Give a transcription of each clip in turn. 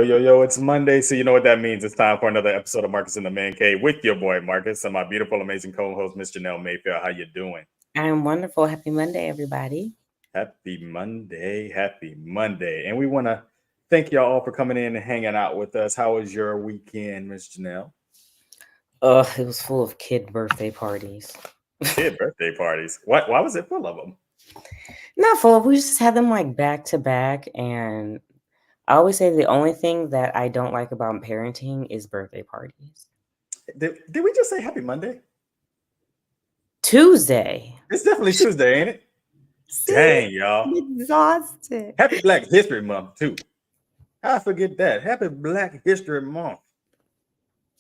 Yo, it's Monday, so you know what that means. It's time for another episode of Marcus in the Man Cave with your boy Marcus and my beautiful, amazing co-host, Miss Janelle Mayfield. How you doing? I'm wonderful. Happy Monday, everybody. Happy Monday. And we want to thank y'all all for coming in and hanging out with us. How was your weekend, Miss Janelle? It was full of kid birthday parties. Kid birthday parties. What? Why was it full of them? Not full. We just had them like back to back. And I always say the only thing that I don't like about parenting is birthday parties. Did we just say Happy Monday? Tuesday. It's definitely Tuesday, ain't it? See, Dang, y'all. I'm exhausted. Happy Black History Month, too. I forget that. Happy Black History Month.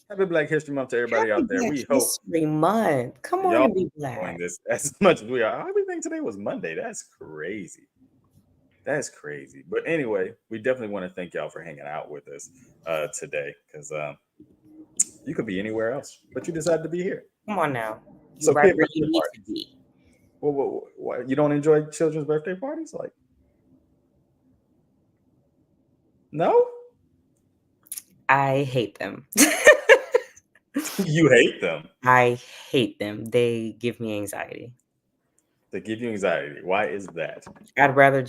Happy Black History Month to everybody Happy out there. Black We hope History Month. Come on y'all and be enjoying black. this as much as we are. Everything today was Monday. That's crazy. That's crazy. But anyway, we definitely want to thank y'all for hanging out with us today because you could be anywhere else, but you decided to be here. Come on now. You're So, right kid where birthday you need party. to be. What, you don't enjoy children's birthday parties? Like, no? I hate them. You hate them. I hate them. They give me anxiety. They give you anxiety. Why is that? I'd rather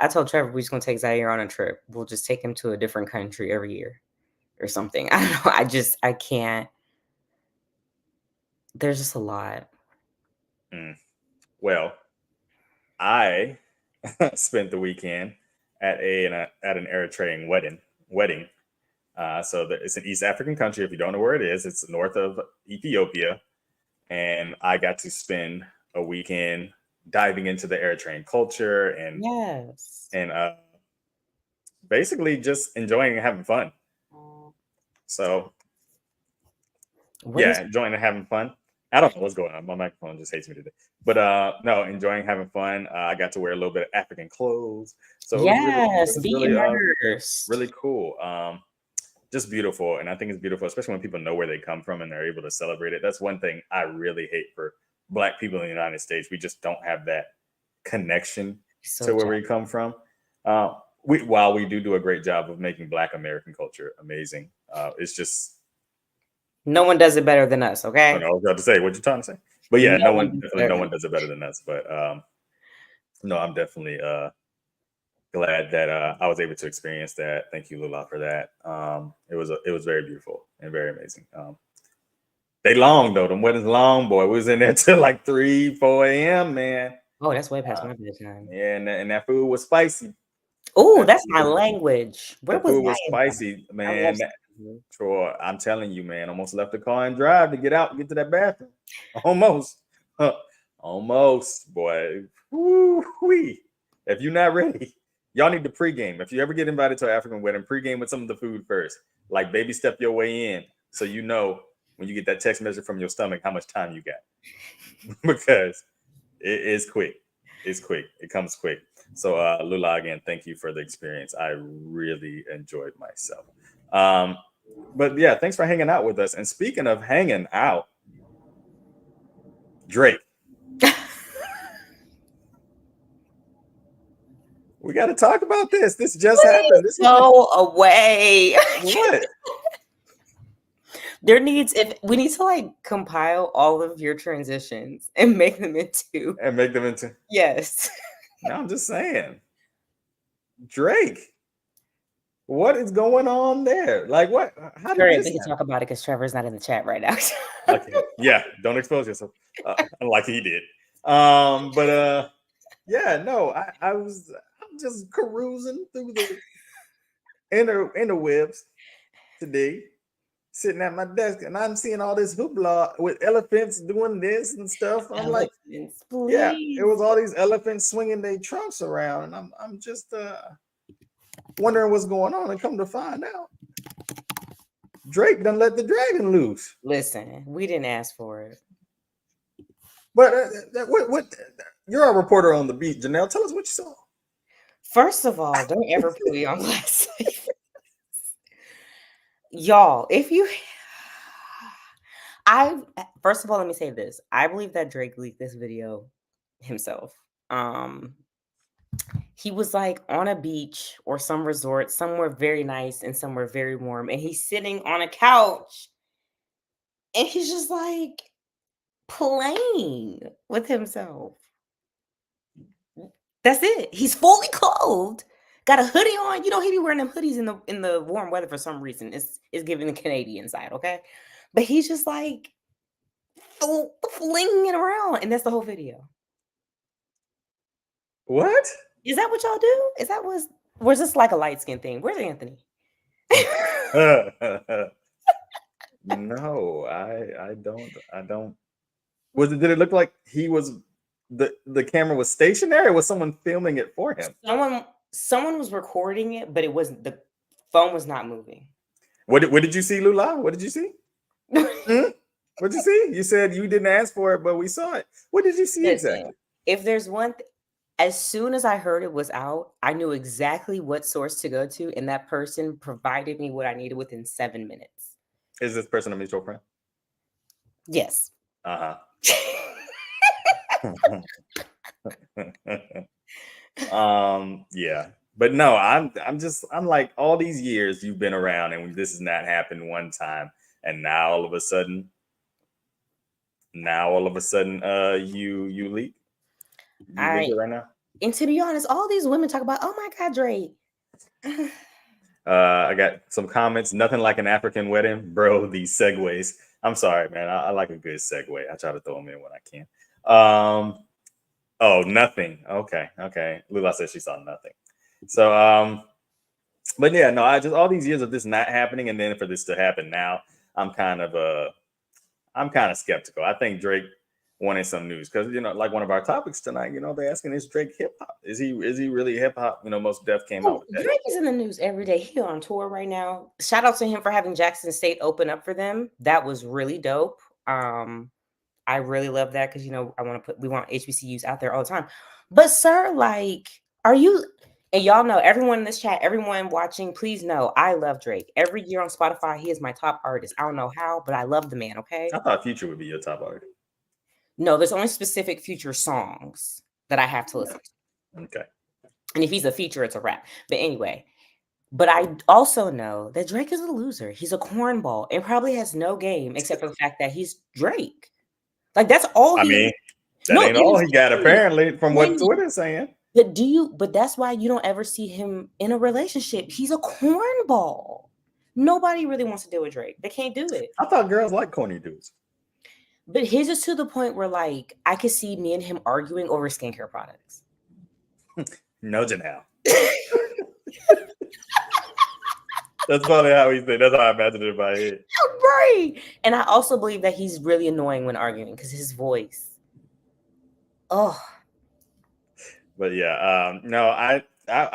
I told Trevor we're just gonna take Zaire on a trip. We'll just take him to a different country every year or something. I don't know. I can't. There's just a lot. Well, I spent the weekend at at an Eritrean wedding. It's an East African country. If you don't know where it is, it's north of Ethiopia, and I got to spend a weekend diving into the Eritrean culture Yes. and basically just enjoying and having fun. So enjoying and having fun. I don't know what's going on. My microphone just hates me today. But no, enjoying having fun. I got to wear a little bit of African clothes. So Yes, it was be really, immersed. really cool. Just beautiful. And I think it's beautiful, especially when people know where they come from and they're able to celebrate it. That's one thing I really hate for Black people in the United States. We just don't have that connection to where we come from. While we do a great job of making Black American culture amazing, it's just no one does it better than us. Okay. I was about to say what you're trying to say, but yeah, no one does it better than us. But no, I'm definitely glad that I was able to experience that. Thank you, Lula, for that. It was very beautiful and very amazing. They long though. Them weddings long, boy. We was in there till like 3, 4 a.m. Man. Oh, that's way past my bedtime. Yeah, and that food was spicy. Oh, that's my language. The food was spicy, man. Troy, I'm telling you, man. Almost left the car and drive to get out and get to that bathroom. Almost, almost, boy. Woo-wee. If you're not ready, y'all need to pregame. If you ever get invited to an African wedding, pregame with some of the food first. Like baby step your way in, so you know when you get that text message from your stomach how much time you got, because it is quick. It's quick. It comes quick. So Lula, again, thank you for the experience. I really enjoyed myself. But yeah, thanks for hanging out with us. And speaking of hanging out, Drake. We got to talk about this. This just happened. Go away. What? We need to like compile all of your transitions and make them into. Yes. No, I'm just saying. Drake. What is going on there? Like what? How did we can talk about it because Trevor's not in the chat right now. Okay. Yeah, don't expose yourself. Like he did. But yeah, no, I'm just cruising through the interwebs today, sitting at my desk, and I'm seeing all this hoopla with elephants doing this and stuff. I'm like, please. Yeah, it was all these elephants swinging their trunks around, and I'm just wondering what's going on. And come to find out, Drake done let the dragon loose. Listen, we didn't ask for it. But what? You're a reporter on the beat, Janelle. Tell us what you saw. First of all, don't ever put me on blast. Y'all, first of all, let me say this. I believe that Drake leaked this video himself. He was like on a beach or some resort, somewhere very nice and somewhere very warm. And he's sitting on a couch and he's just like playing with himself. That's it. He's fully clothed, got a hoodie on. You know, he be wearing them hoodies in the warm weather for some reason. It's giving the Canadian side, okay? But he's just like flinging it around, and that's the whole video. What? Is that what y'all do? Is that was this like a light skin thing? Where's Anthony? No, I don't. Did it look like he was the camera was stationary, or was someone filming it for him? Someone was recording it, but it wasn't, the phone was not moving. What did you see, Lula? What did you see? What did you see? You said you didn't ask for it, but we saw it. What did you see exactly? If there's one as soon as I heard it was out, I knew exactly what source to go to, and that person provided me what I needed within 7 minutes. Is this person a mutual friend? Yes. Yeah, but no, I'm like, all these years you've been around and this has not happened one time, and now all of a sudden you leak. You leak it right now. And to be honest, all these women talk about, oh my God, Drake. I got some comments. Nothing like an African wedding, bro. These segues. I'm sorry, man. I like a good segue. I try to throw them in when I can. Oh, nothing. Okay. Lula said she saw nothing. So, but yeah, no. I just, all these years of this not happening, and then for this to happen now, I'm kind of skeptical. I think Drake wanted some news because, you know, like one of our topics tonight, you know, they're asking, is Drake hip hop? Is he really hip hop? You know, Most Def came out with that. Drake is in the news every day. He's on tour right now. Shout out to him for having Jackson State open up for them. That was really dope. I really love that because, you know, we want HBCUs out there all the time. But sir, like, are you, and y'all know, everyone in this chat, everyone watching, please know I love Drake. Every year on Spotify, he is my top artist. I don't know how, but I love the man, okay? I thought Future would be your top artist. No, there's only specific Future songs that I have to listen to. Okay. And if he's a feature, it's a rap. But anyway, but I also know that Drake is a loser. He's a cornball and probably has no game except for the fact that he's Drake. Like, that's all ain't all he got, apparently, from what Twitter's saying. But that's why you don't ever see him in a relationship. He's a cornball. Nobody really wants to deal with Drake. They can't do it. I thought girls like corny dudes. But his is to the point where, like, I could see me and him arguing over skincare products. No, Janelle. That's probably how he said. That's how I imagined it in my head. Right. And I also believe that he's really annoying when arguing because his voice. Oh. But yeah, no, I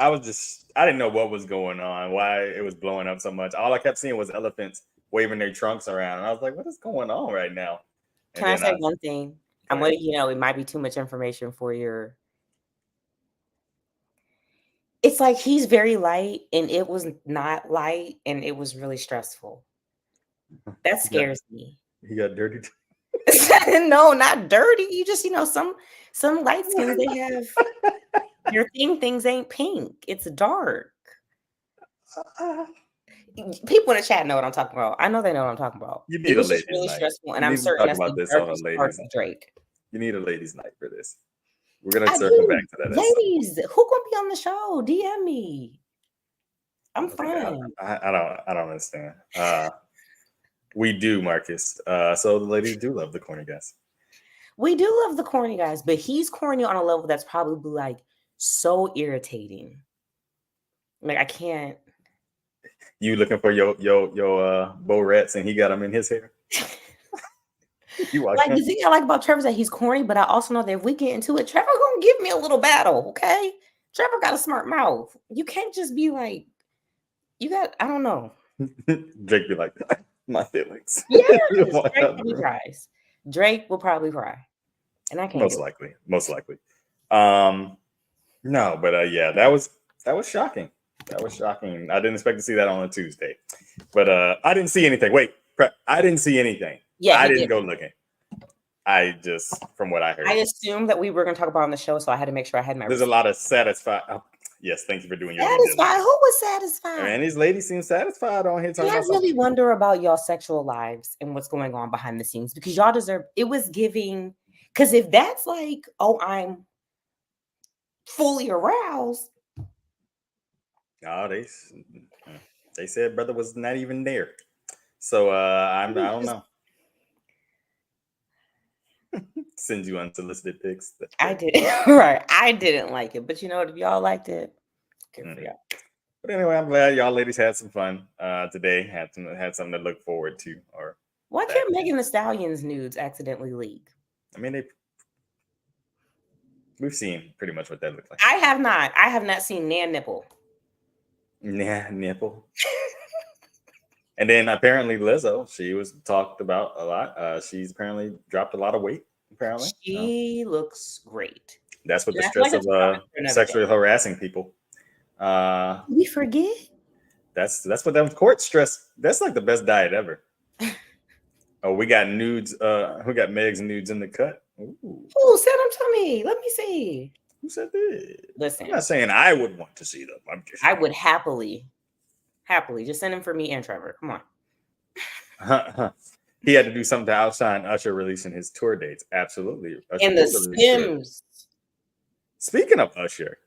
was just, I didn't know what was going on, why it was blowing up so much. All I kept seeing was elephants waving their trunks around, and I was like, what is going on right now? Can I say one thing? I'm letting you know it might be too much information for your. It's like he's very light, and it was not light, and it was really stressful. That scares me. He got dirty. No, not dirty. You just, you know, some light skins, they have your things ain't pink. It's dark. People in the chat know what I'm talking about. I know they know what I'm talking about. You need a ladies' really night. Stressful, and I'm certain that's the darkest parts of Drake. You need a ladies' night for this. We're gonna circle back to that. Ladies, who gonna be on the show? DM me. I'm fine. I don't understand. We do, Marcus. So the ladies do love the corny guys. We do love the corny guys, but he's corny on a level that's probably like so irritating. Like, I can't. You looking for your Bo Rats, and he got them in his hair. Like, the thing I like about Trevor is that he's corny, but I also know that if we get into it, Trevor gonna give me a little battle, okay? Trevor got a smart mouth. You can't just be like, I don't know. Drake be like, my feelings. Yeah, Drake probably cries. Drake will probably cry, and I can't. Most likely. No, but yeah, that was shocking. That was shocking. I didn't expect to see that on a Tuesday, but I didn't see anything. Wait, I didn't see anything. Yeah, I didn't go looking. I just, from what I heard, I assumed that we were going to talk about on the show, so I had to make sure I had my. There's a lot of satisfied. Yes, thank you for doing your due Satisfied? diligence. Who was satisfied? And these ladies seem satisfied on here And talking I about really something. wonder about y'all sexual lives and what's going on behind the scenes because y'all deserve. It was giving because if that's like, oh, I'm fully aroused. No, they said brother was not even there. So I don't know. Send you unsolicited pics. I did right. I didn't like it, but you know what? If y'all liked it, good for y'all. But anyway, I'm glad y'all ladies had some fun today. Had something to look forward to. Or Why can't Megan Thee Stallion's nudes accidentally leak? I mean, we've seen pretty much what that looked like. I have not. I have not seen Nan nipple. Nah, nipple. And then apparently Lizzo, she was talked about a lot. She's apparently dropped a lot of weight. Apparently, she looks great. That's what And the I feel stress like of sexually harassing people. We forget. That's what that court stress. That's like the best diet ever. Oh, we got nudes. We got Meg's nudes in the cut. Ooh. Ooh, send them to me. Let me see. Who said that? Listen, I'm not saying I would want to see them. I would happily just send them for me and Trevor. Come on. He had to do something to outshine Usher releasing his tour dates. Absolutely. Usher and the Sims. Speaking of Usher,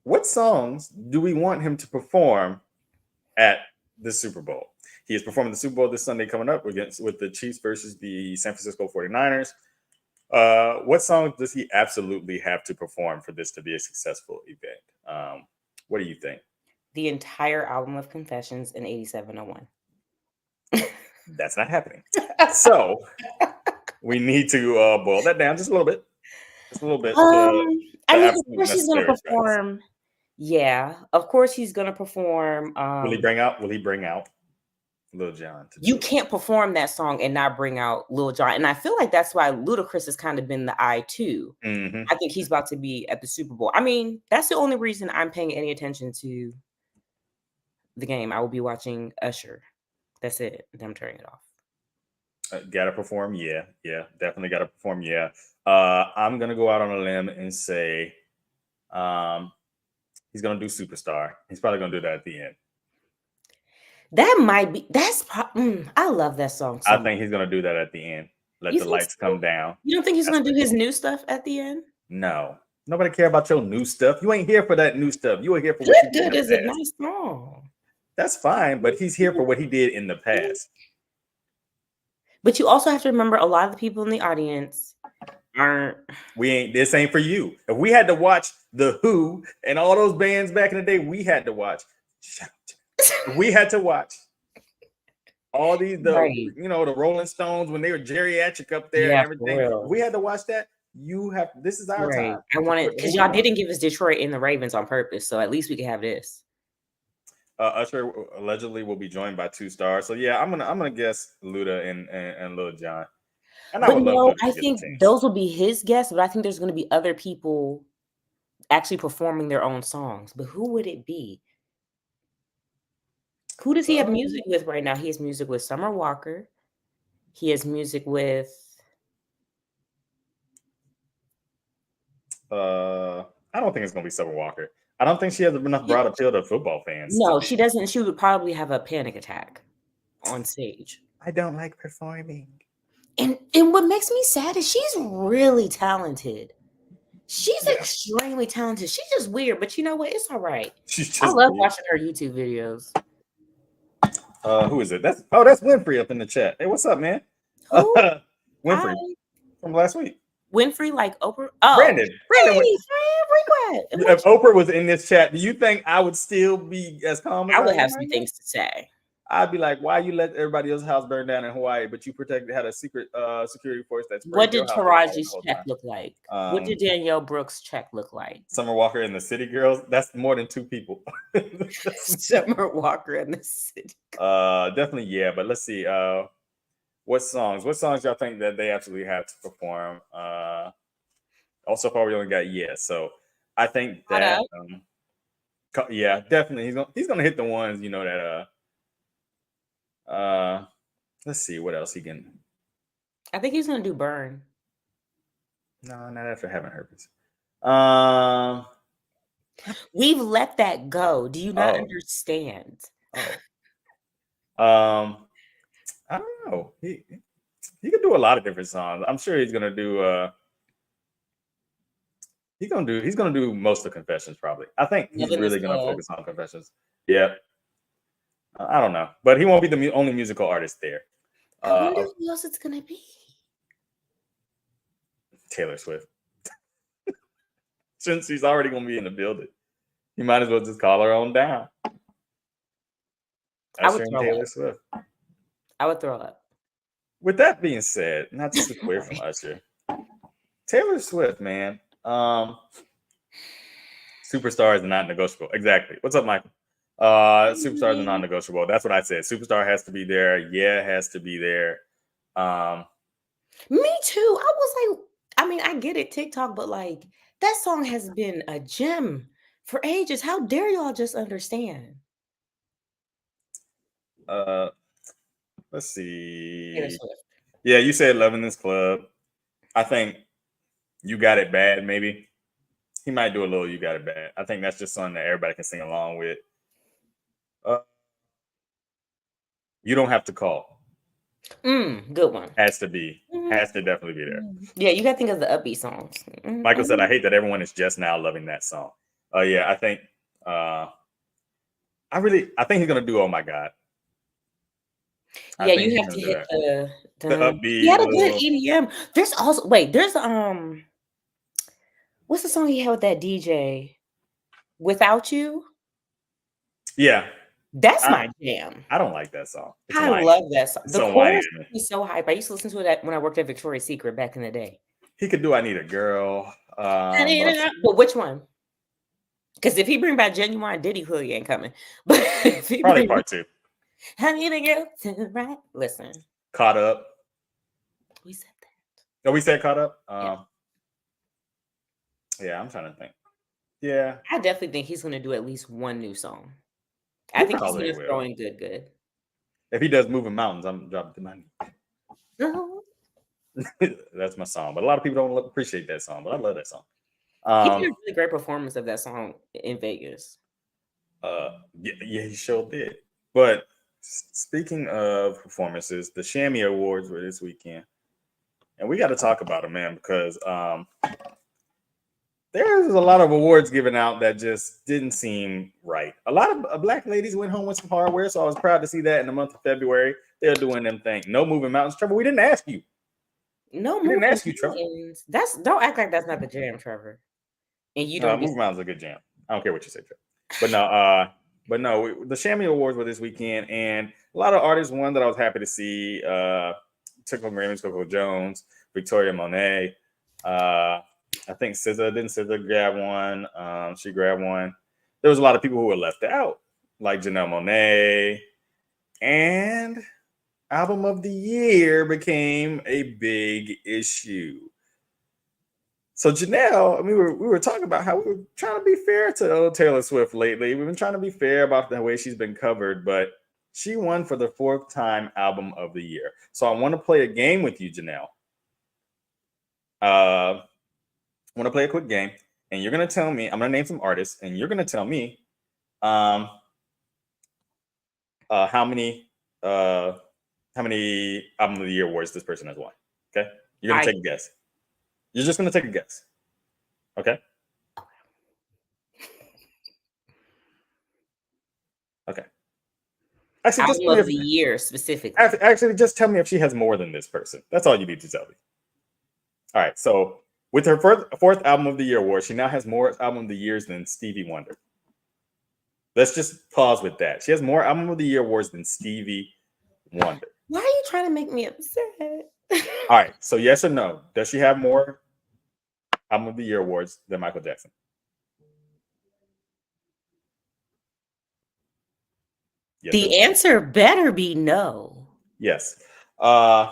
what songs do we want him to perform at the Super Bowl? He is performing the Super Bowl this Sunday coming up with the Chiefs versus the San Francisco 49ers. What song does he absolutely have to perform for this to be a successful event? What do you think? The entire album of Confessions in 8701. That's not happening. So we need to boil that down just a little bit. Just a little bit. I mean, of course he's going to perform. Yeah, of course he's going to perform. Will he bring out Lil Jon? You can't perform that song and not bring out Lil Jon. And I feel like that's why Ludacris has kind of been the eye too. Mm-hmm. I think he's about to be at the Super Bowl. I mean, that's the only reason I'm paying any attention to the game. I will be watching Usher. That's it. I'm turning it off. Gotta perform. Yeah. Definitely gotta perform. Yeah. I'm gonna go out on a limb and say he's gonna do Superstar. He's probably gonna do that at the end. That might be. I love that song. I think he's gonna do that at the end. Let the lights come down. You don't think he's gonna do his new stuff at the end? No. Nobody care about your new stuff. You ain't here for that new stuff. You are here for what you did. Good is a nice song. That's fine, but he's here for what he did in the past. But you also have to remember a lot of the people in the audience aren't. This ain't for you. If we had to watch The Who and all those bands back in the day, we had to watch. We had to watch all these, the Rolling Stones when they were geriatric up there and everything. We had to watch that. This is our time. I wanted because y'all didn't give us Detroit and the Ravens on purpose, so at least we could have this. Usher allegedly will be joined by 2 stars. So yeah, I'm gonna guess Luda and Lil Jon. And I think those will be his guests, but I think there's going to be other people actually performing their own songs. But who would it be? Who does he have music with right now? He has music with Summer Walker. He has music with. I don't think it's gonna be Summer Walker. I don't think she has enough broad appeal to football fans. No, she doesn't. She would probably have a panic attack on stage. I don't like performing. And what makes me sad is she's really talented. She's extremely talented. She's just weird, but you know what? It's all right. I love watching her YouTube videos. Who is it? That's Winfrey up in the chat. Hey, what's up, man? Winfrey from last week. Winfrey, like Oprah. Oh, Brandon. If Oprah was in this chat, do you think I would still be as calm? I would have some things to say. I'd be like, why you let everybody else's house burn down in Hawaii, but you had a secret security force that's. What did Taraji's check look like? What did Danielle Brooks' check look like? Summer Walker and the City Girls. That's more than 2 people. Summer Walker and the City. Definitely, yeah. But let's see. What songs y'all think that they absolutely have to perform? So far we only got So I think that definitely he's gonna hit the ones that let's see what else he can. I think he's gonna do Burn. No, not after having herpes. Um. We've let that go. Do you not Oh. understand? Oh. I don't know. He could do a lot of different songs. I'm sure he's gonna do. He's gonna do most of Confessions probably. I think he's Loving This really gonna Club. focus on Confessions. Yeah. I don't know, but he won't be the only musical artist there. I wonder who else it's gonna be. Taylor Swift. Since she's already gonna be in the building, you might as well just call her on down. Usher and Taylor Swift. I would throw up. With that being said, not to switch away from Usher, Taylor Swift, man. Superstars are not negotiable. Exactly. What's up, Michael? Superstars are non-negotiable. That's what I said. Superstar has to be there. Yeah, has to be there. Me too. I was like, I mean, I get it, TikTok, but like that song has been a gem for ages. How dare y'all just understand? Let's see. Yeah, you said Loving This Club. I think You Got It Bad, maybe. He might do a little You Got It Bad. I think that's just something that everybody can sing along with. You Don't Have to Call. Good one. Has to be. Has to definitely be there. Yeah, you got to think of the upbeat songs. Michael said, I hate that everyone is just now loving that song. Yeah, I think I think he's gonna do Oh My God. Yeah, you have to hit the upbeat. He had a good EDM. There's also there's what's the song he had with that DJ? Without You? Yeah. That's my jam. I don't like that song. I love that song. The so chorus is so hype. I used to listen to it when I worked at Victoria's Secret back in the day. He could do I Need a Girl. But which one? Because if he bring back Genuine, Diddy Hoodie ain't coming. But if he probably part 2. I need a girl to the right. Listen. Caught Up. We said that. Oh, we said Caught Up? Yeah, I'm trying to think. Yeah. I definitely think he's going to do at least one new song. I think he's going to throw in good. If he does Moving Mountains, I'm dropping the money. That's my song. But a lot of people don't appreciate that song, but I love that song. He did a really great performance of that song in Vegas. Yeah, he sure did. But speaking of performances, the Shammy Awards were this weekend. And we got to talk about it, man, because there's a lot of awards given out that just didn't seem right. A lot of black ladies went home with some hardware, so I was proud to see that in the month of February. They're doing them things. No Moving Mountains. Trevor, we didn't ask you. No, we didn't ask you, Trevor. Don't act like that's not the jam, Trevor. And you don't. Moving Mountains is a good jam. I don't care what you say, Trevor. But no, the Shammy Awards were this weekend, and a lot of artists won that I was happy to see. Took home Grammys, Coco Jones, Victoria Monet. I think SZA grab one. She grabbed one. There was a lot of people who were left out, like Janelle Monáe. And Album of the Year became a big issue. So Janelle, we were talking about how we were trying to be fair to Taylor Swift lately. We've been trying to be fair about the way she's been covered, but she won for the 4th time Album of the Year. So I want to play a game with you, Janelle. I want to play a quick game, and you're going to tell me, I'm going to name some artists, and you're going to tell me how many Album of the Year awards this person has won. Okay? You're going to take a guess. You're just going to take a guess. Okay? Okay. Actually, just Album of the Year specifically. Actually, just tell me if she has more than this person. That's all you need to tell me. All right. So with her 4th Album of the Year award, she now has more Album of the Years than Stevie Wonder. Let's just pause with that. She has more Album of the Year awards than Stevie Wonder. Why are you trying to make me upset? All right. So yes or no? Does she have more Album of the Year awards than Michael Jackson? Yes, the answer better be no. Yes. Does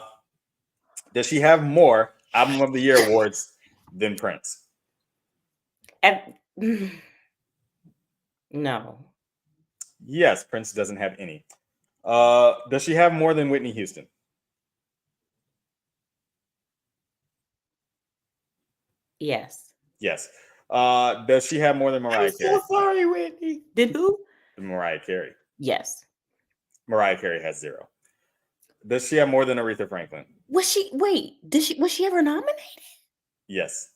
she have more Album of the Year awards than Prince? No. Yes, Prince doesn't have any. Does she have more than Whitney Houston? Yes. Yes. Does she have more than Mariah Carey? I'm so sorry, Whitney. Did who? Mariah Carey. Yes. Mariah Carey has 0. Does she have more than Aretha Franklin? Was she? Wait, was she ever nominated? Yes.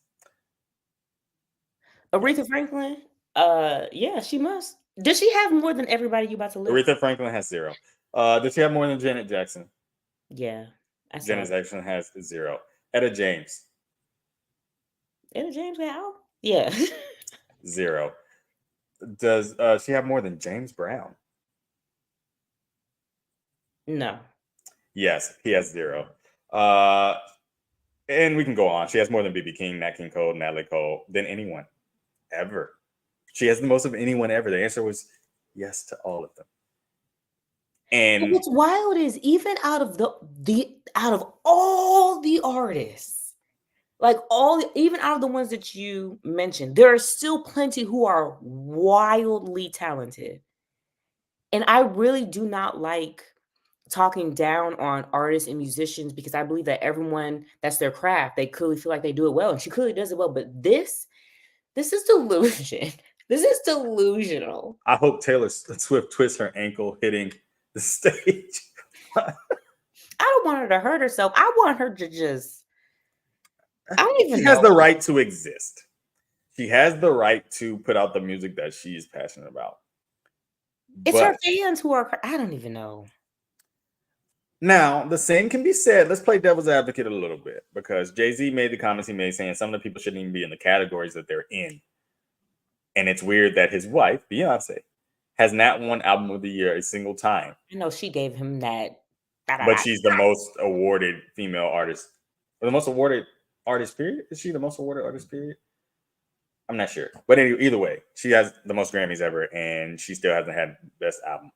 Aretha Franklin? Yeah, she must. Does she have more than everybody you about to list? Aretha Franklin has 0. Does she have more than Janet Jackson? Yeah. Janet Jackson has 0. Etta James. Etta James got out? Yeah. 0. Does she have more than James Brown? No. Yes, he has 0. And we can go on. She has more than B.B. King, Nat King Cole, Natalie Cole, than anyone ever. She has the most of anyone ever. The answer was yes to all of them. And what's wild is even out of out of all the artists, like even out of the ones that you mentioned, there are still plenty who are wildly talented. And I really do not like talking down on artists and musicians because I believe that everyone, that's their craft. They clearly feel like they do it well, and she clearly does it well. But this is delusion. This is delusional. I hope Taylor Swift twists her ankle hitting the stage. I don't want her to hurt herself. I want her to just. I don't even. She has the right to exist. She has the right to put out the music that she is passionate about. It's her fans who are. I don't even know. Now, the same can be said. Let's play devil's advocate a little bit because Jay-Z made the comments he made saying some of the people shouldn't even be in the categories that they're in. And it's weird that his wife, Beyonce, has not won Album of the Year a single time. I know she gave him that. But she's the most awarded female artist. Or the most awarded artist, period? Is she the most awarded artist, period? I'm not sure. But anyway, either way, she has the most Grammys ever, and she still hasn't had Best Album.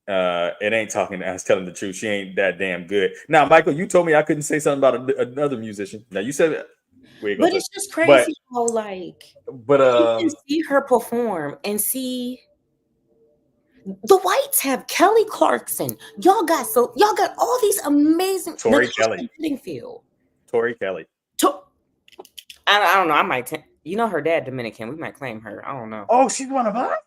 It ain't talking. I was telling the truth. She ain't that damn good. Now, Michael, you told me I couldn't say something about another musician. Now you said, but it's just crazy how you can see her perform and see the whites have Kelly Clarkson. Y'all got all these amazing Tori Kelly. Tori Kelly. I don't know. I might. Her dad Dominican. We might claim her. I don't know. Oh, she's one of us.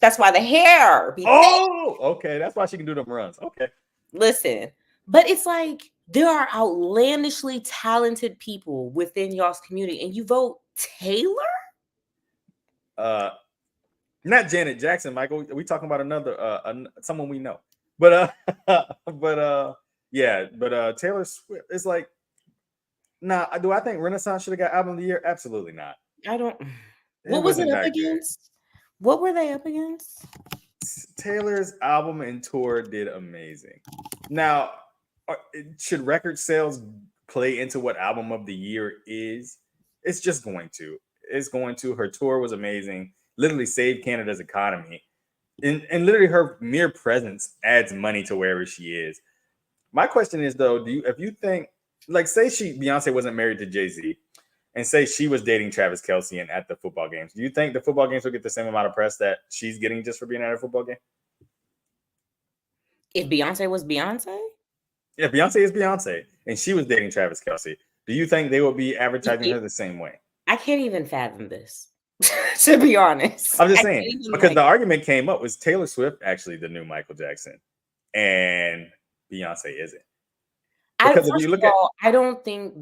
That's why the hair. Okay. That's why she can do them runs. Okay. Listen, but it's like there are outlandishly talented people within y'all's community, and you vote Taylor? Not Janet Jackson, Michael. We talking about another someone we know. But Taylor Swift. It's like, nah. Do I think Renaissance should have got Album of the Year? Absolutely not. I don't. What was it up against? What were they up against? Taylor's album and tour did amazing. Now, should record sales play into what Album of the Year is? It's just going to. It's going to. Her tour was amazing. Literally saved Canada's economy. And literally her mere presence adds money to wherever she is. My question is, though, if you think, like, say Beyonce wasn't married to Jay-Z, and say she was dating Travis Kelce and at the football games, do you think the football games will get the same amount of press that she's getting just for being at a football game? If Beyonce was Beyonce? Yeah, Beyonce is Beyonce, and she was dating Travis Kelce. Do you think they will be advertising her the same way? I can't even fathom this, to be honest. I'm just saying, because the argument came up, was Taylor Swift actually the new Michael Jackson? And Beyonce isn't. Because if you look I don't think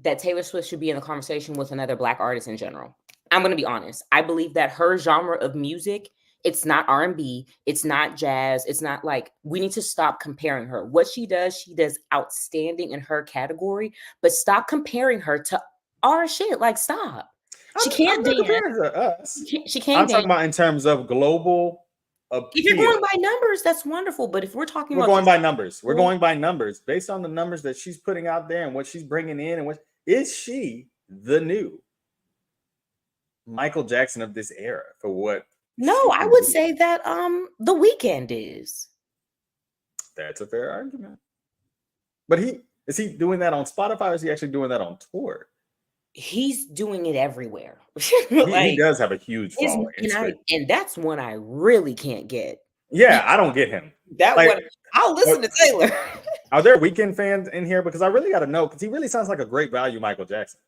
that Taylor Swift should be in the conversation with another Black artist in general. I'm going to be honest. I believe that her genre of music, it's not R&B, it's not jazz, it's not like, we need to stop comparing her. What she does outstanding in her category, but stop comparing her to our shit. Like, stop. She can't dance. She can't. I'm talking about in terms of global appeal. If you're going by numbers, that's wonderful. But if we're talking about going by numbers, we're going by numbers based on the numbers that she's putting out there and what she's bringing in, and what is she the new Michael Jackson of this era for what? No, I would say that The Weeknd is. That's a fair argument. But is he doing that on Spotify, or is he actually doing that on tour? He's doing it everywhere. He does have a huge following. And that's one I really can't get. Yeah, I don't get him. That Like, one, I'll listen to Taylor. Are there Weekend fans in here? Because I really got to know, because he really sounds like a great value Michael Jackson.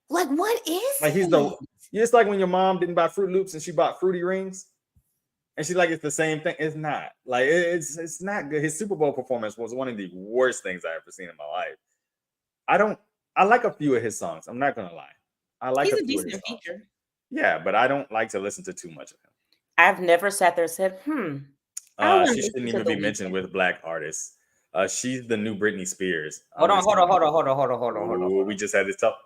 Like, what is Like he's it? it's like when your mom didn't buy Fruit Loops and she bought Fruity Rings. And she's like, it's the same thing. It's not. Like, it's not good. His Super Bowl performance was one of the worst things I ever seen in my life. I like a few of his songs. I'm not gonna lie. I like He's a a few of his decent songs. feature. Yeah, but I don't like to listen to too much of him. I've never sat there and said, She shouldn't even be mentioned with black artists. She's the new Britney Spears. Hold on. We just had this talk.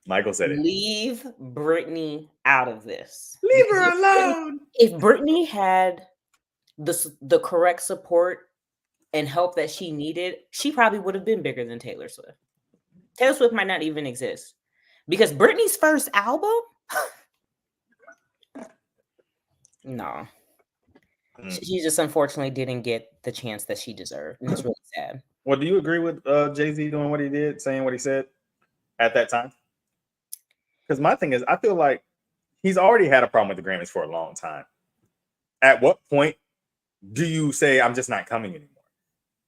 Michael said it. Leave Britney out of this. Leave her alone. If Britney had the correct support and help that she needed, she probably would have been bigger than Taylor Swift. Taylor Swift might not even exist. Because Britney's first album, no. She just unfortunately didn't get the chance that she deserved. And it's really sad. Well, do you agree with Jay-Z doing what he did, saying what he said at that time? Because my thing is, I feel like he's already had a problem with the Grammys for a long time. At what point do you say, I'm just not coming anymore?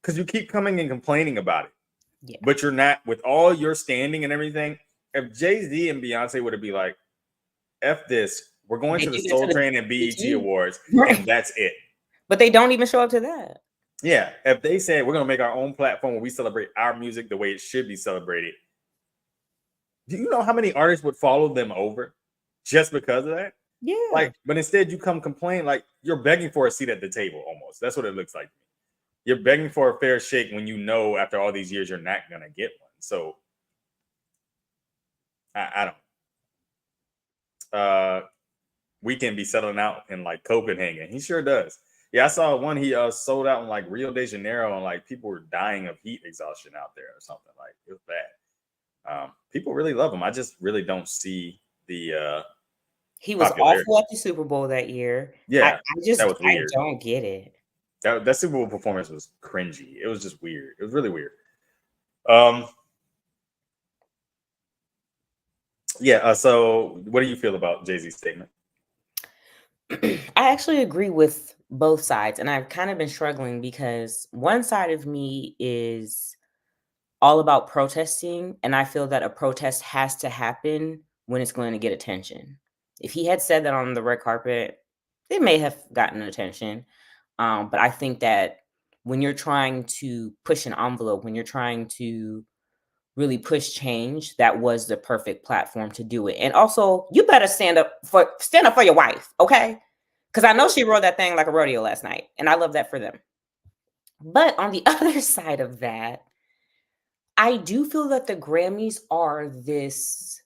Because you keep coming and complaining about it. Yeah. But you're not, with all your standing and everything. If Jay-Z and Beyonce would have been like, F this, we're going to the Soul Train and BET Awards, right, and that's it. But they don't even show up to that. Yeah. If they said, we're going to make our own platform where we celebrate our music the way it should be celebrated, do you know how many artists would follow them over just because of that? Yeah. Like, but instead you come complain, like you're begging for a seat at the table almost. That's what it looks like. You're begging for a fair shake when you know after all these years you're not going to get one. So I don't. We can be settling out in like Copenhagen. He sure does. Yeah, I saw one he sold out in like Rio de Janeiro, and like people were dying of heat exhaustion out there or something. Like it was bad. People really love him. I just really don't see the he was awful at the Super Bowl that year. Yeah, I don't get it. That Super Bowl performance was cringy. It was just weird. It was really weird. Yeah. So what do you feel about Jay-Z's statement? I actually agree with both sides, and I've kind of been struggling because one side of me is all about protesting, and I feel that a protest has to happen when it's going to get attention. If he had said that on the red carpet, it may have gotten attention. But I think that when you're trying to push an envelope, when you're trying to really push change, that was the perfect platform to do it. And also, you better stand up for your wife, okay? Because I know she rode that thing like a rodeo last night, and I love that for them. But on the other side of that, I do feel that the Grammys are this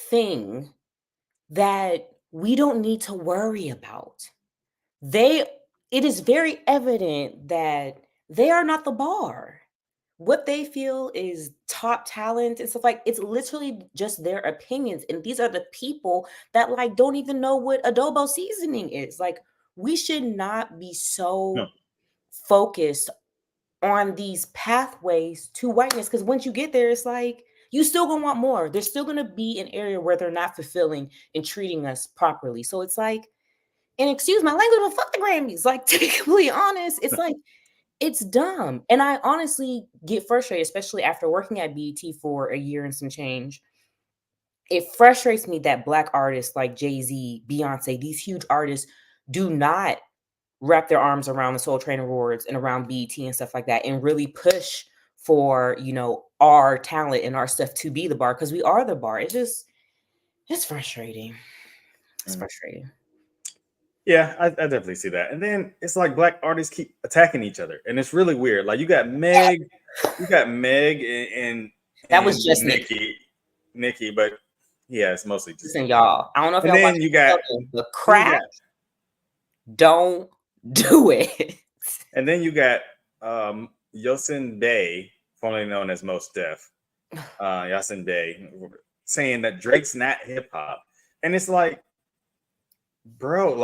thing that we don't need to worry about. It is very evident that they are not the bar. What they feel is top talent and stuff, like it's literally just their opinions. And these are the people that like don't even know what adobo seasoning is. Like we should not be so focused on these pathways to whiteness, because once you get there, it's like you still gonna want more. There's still gonna be an area where they're not fulfilling and treating us properly. So it's like, and excuse my language, but fuck the Grammys. Like, to be completely honest, it's like, it's dumb. And I honestly get frustrated, especially after working at BET for a year and some change. It frustrates me that Black artists like Jay-Z, Beyonce, these huge artists do not wrap their arms around the Soul Train Awards and around BET and stuff like that and really push for, our talent and our stuff to be the bar, because we are the bar. It's frustrating. It's frustrating. Yeah, I definitely see that. And then it's like Black artists keep attacking each other, and it's really weird. Like you got Meg and that was just Nikki, but yeah, it's mostly just. Listen, y'all. I don't know if and y'all then you got the crack. Don't do it. And then you got Yosin Bey, formerly known as Mos Def, Yosin Bey, saying that Drake's not hip hop, and it's like, bro,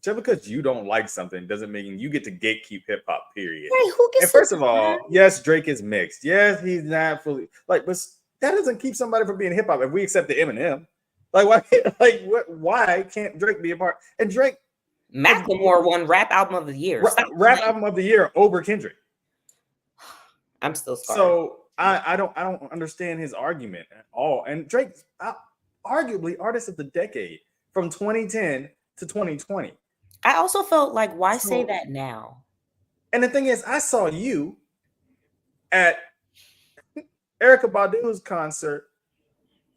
just because you don't like something doesn't mean you get to gatekeep hip hop. Period. Right, who gets and first of all, yes, Drake is mixed. Yes, he's not fully but that doesn't keep somebody from being hip hop. If we accept the Eminem, why? Why can't Drake be a part? And Drake, Macklemore won Rap Album of the Year. Rap Album of the Year over Kendrick. I'm still scarred. So I don't understand his argument at all. And Drake, arguably artist of the decade from 2010 to 2020. I also felt like, why say that now? And the thing is, I saw you at Erykah Badu's concert.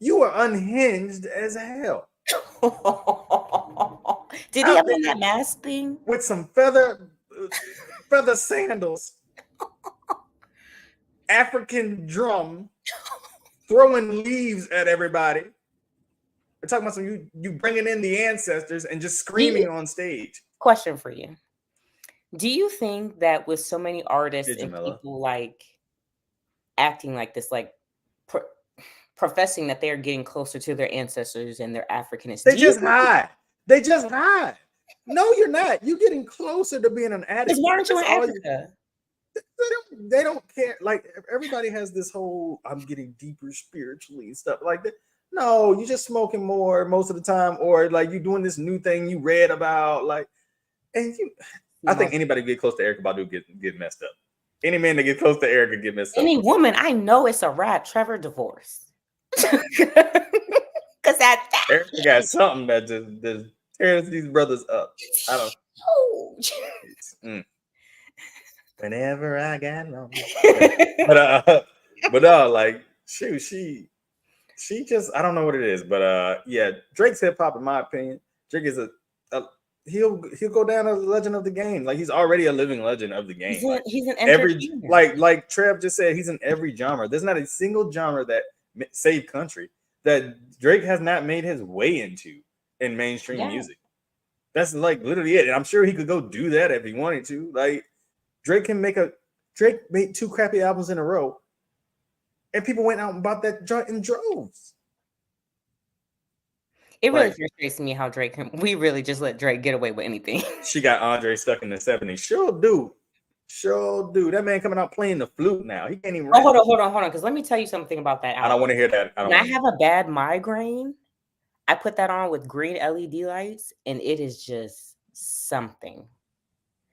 You were unhinged as hell. Did he have on that mask thing? With some feather sandals, African drum, throwing leaves at everybody. We're talking about you bringing in the ancestors and just screaming on stage. Question for you. Do you think that with so many artists and people like acting like this, like professing that they're getting closer to their ancestors and their Africanness, they just hide. They just hide. No, you're not. You're getting closer to being an addict. Why aren't you in Africa? They don't care. Like, everybody has this whole I'm getting deeper spiritually and stuff like that. No, you're just smoking more most of the time, or like you're doing this new thing you read about. Like, and I think anybody get close to Erykah Badu get messed up. Any man that gets close to Erykah get messed up. Any woman, I know it's a wrap. Trevor divorce. Because that Erykah got something that just tears these brothers up. I don't. Whenever I got long, but like shoot, she just, I don't know what it is, but yeah, Drake's hip hop, in my opinion, Drake is he'll go down as a legend of the game. Like, he's already a living legend of the game. He's an entertainer. Like Trev just said, he's in every genre. There's not a single genre that saved country that Drake has not made his way into in mainstream music. That's like literally it. And I'm sure he could go do that if he wanted to. Like, Drake made 2 crappy albums in a row, and people went out and bought that joint in droves. It really frustrates me how we really just let Drake get away with anything. She got Andre stuck in the 70s. Sure do. That man coming out playing the flute now. He can't even rap. Hold on. Because let me tell you something about that album. I don't want to hear that. When I have a bad migraine, I put that on with green LED lights, and it is just something.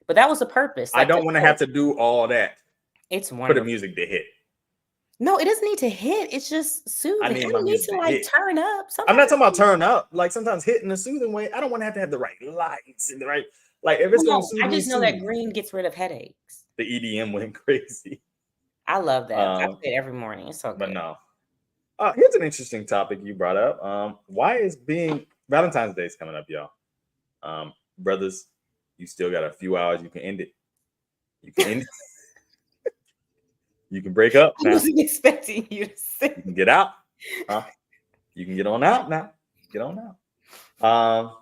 But that was the purpose. Like, I don't want to have to do all that. It's wonderful. For the music to hit. No, it doesn't need to hit. It's just soothing. I don't need to like turn up. I'm not talking about turn up. Like, sometimes hit in a soothing way. I don't want to have the right lights and the right, like, if it's going to soothe I just know that green gets rid of headaches. The EDM went crazy. I love that. I play it every morning. It's so good. But no. Here's an interesting topic you brought up. Why is Valentine's Day is coming up, y'all? Brothers, you still got a few hours. You can end it. You can end it. You can break up now. I wasn't expecting you to say. You can get out. You can get on out now. Get on out.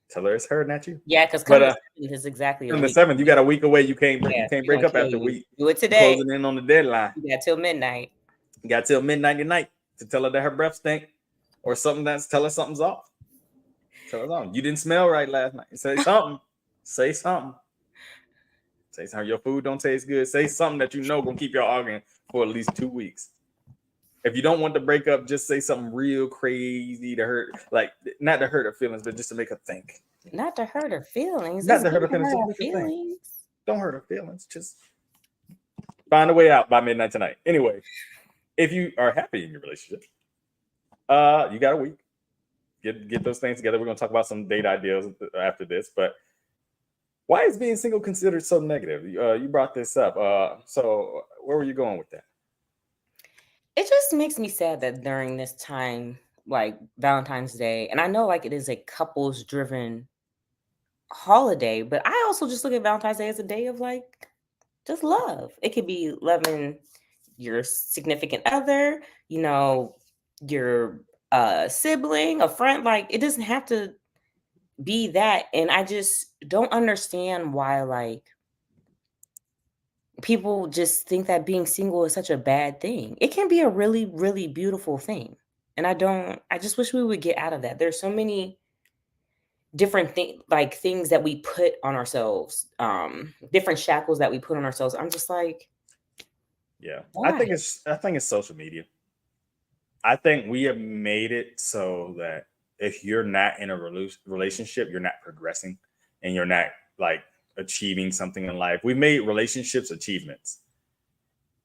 Tell her it's her, not you. Yeah, because the 7th is exactly on the 7th. You got a week away. You can't break up after a week. Do it today. Closing in on the deadline. You got till midnight. You got till midnight tonight to tell her that her breath stink, or something tell her something's off. Tell her something. You didn't smell right last night. Say something. Say something. Say something. Your food don't taste good. Say something that you know gonna keep y'all arguing for at least 2 weeks. If you don't want to break up, just say something real crazy to hurt, like, not to hurt her feelings, but just to make her think. Not to hurt her feelings. Not to hurt her feelings. Don't hurt her feelings. Just find a way out by midnight tonight. Anyway, if you are happy in your relationship, you got a week. Get those things together. We're gonna talk about some date ideas after this, but why is being single considered so negative? You brought this up. So where were you going with that? It just makes me sad that during this time, like Valentine's Day, and I know like it is a couples driven holiday, but I also just look at Valentine's Day as a day of like just love. It could be loving your significant other, your sibling, a friend. Like, it doesn't have to be that. And I just don't understand why like people just think that being single is such a bad thing. It can be a really, really beautiful thing. And I just wish we would get out of that. There's so many different things that we put on ourselves, different shackles that we put on ourselves. I'm just like, yeah, why? I think it's social media. I think we have made it so that if you're not in a relationship, you're not progressing. and you're not like achieving something in life. We made relationships achievements